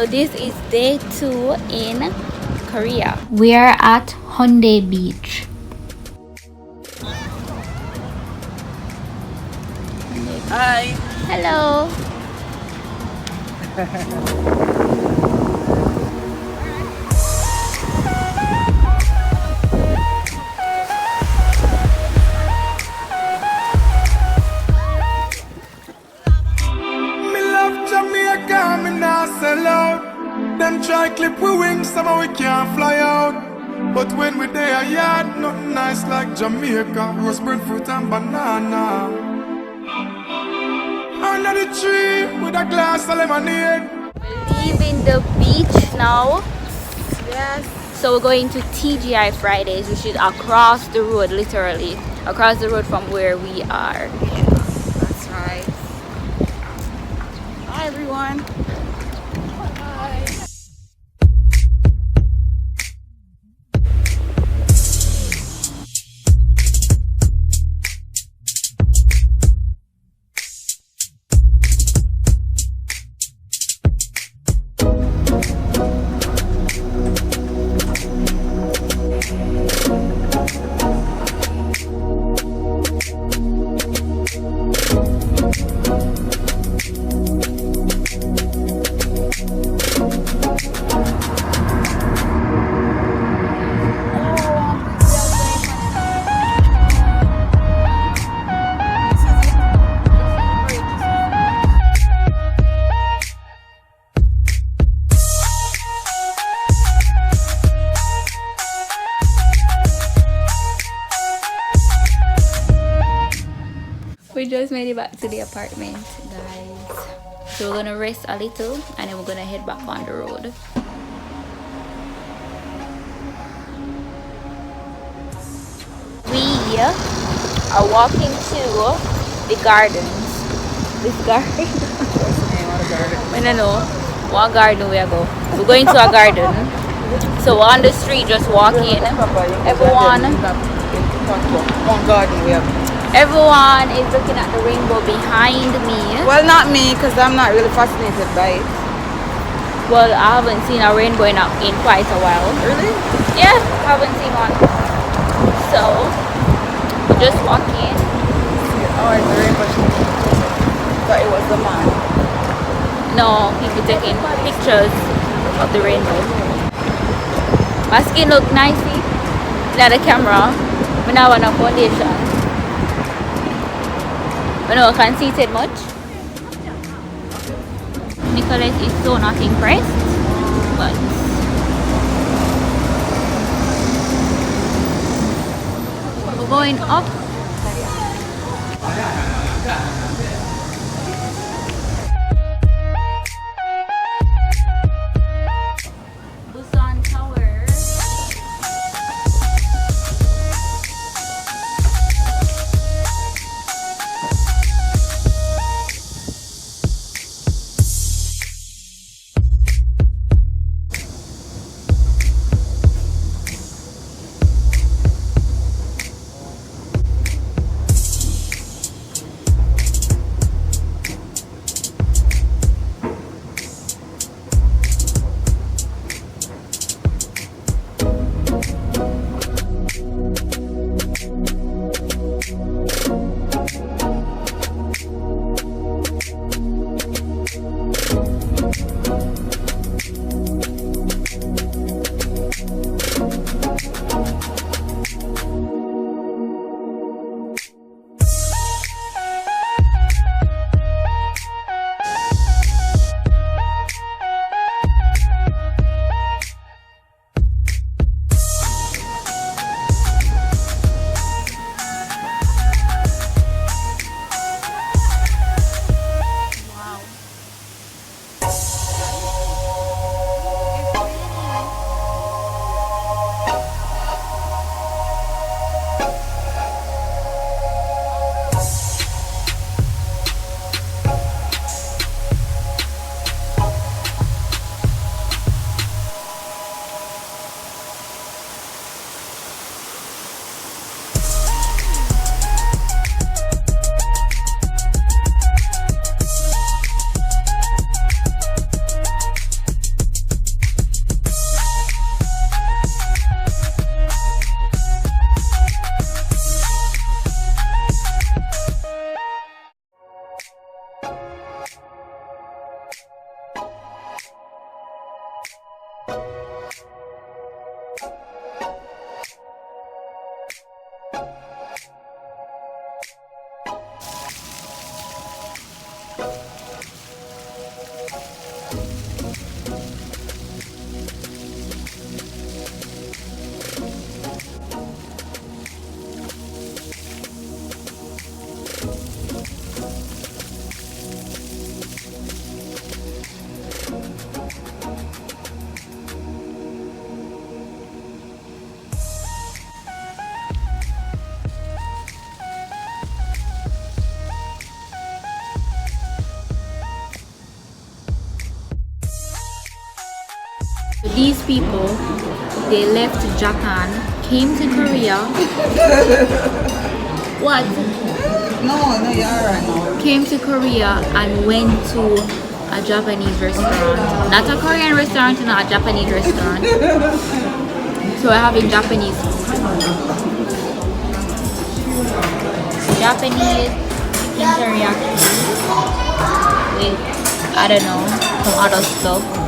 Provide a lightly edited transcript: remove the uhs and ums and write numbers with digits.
this is day 2 in Korea. We are at Haeundae Beach. Hi. Hello. Me love Jamaica, me nah sell out. Them try clip we wings, somehow we can't fly out. But when we there, yard, nothing nice like Jamaica. Rose bread, fruit and banana. Under the tree with a glass of lemonade. We're leaving the beach now. Yes. So we're going to TGI Fridays, which is across the road, literally. Across the road from where we are. That's right. Hi everyone. We just made it back to the apartment, guys. So we're gonna rest a little and then we're gonna head back on the road. We are walking to the gardens. This garden? I don't know what garden we are going. We're going to a garden. So we're on the street just walking. Everyone is looking at the rainbow behind me. Well, not me, because I'm not really fascinated by it. Well, I haven't seen a rainbow in quite a while. Really? Yeah, haven't seen one. So, we're just walking. Oh, it's the rainbow. Thought it was the man. No, people taking pictures of the rainbow. My skin look nicey. Not the camera. We now want a foundation. I know I can't see it much. Nicholas is so not impressed, but we're going up. Busan Tower. these people, they left Japan, came to Korea. What? No, you're alright now. Came to Korea and went to a Japanese restaurant. Not a Korean restaurant, not a Japanese restaurant. So we're having Japanese food. Japanese chicken teriyaki with, I don't know, some other stuff.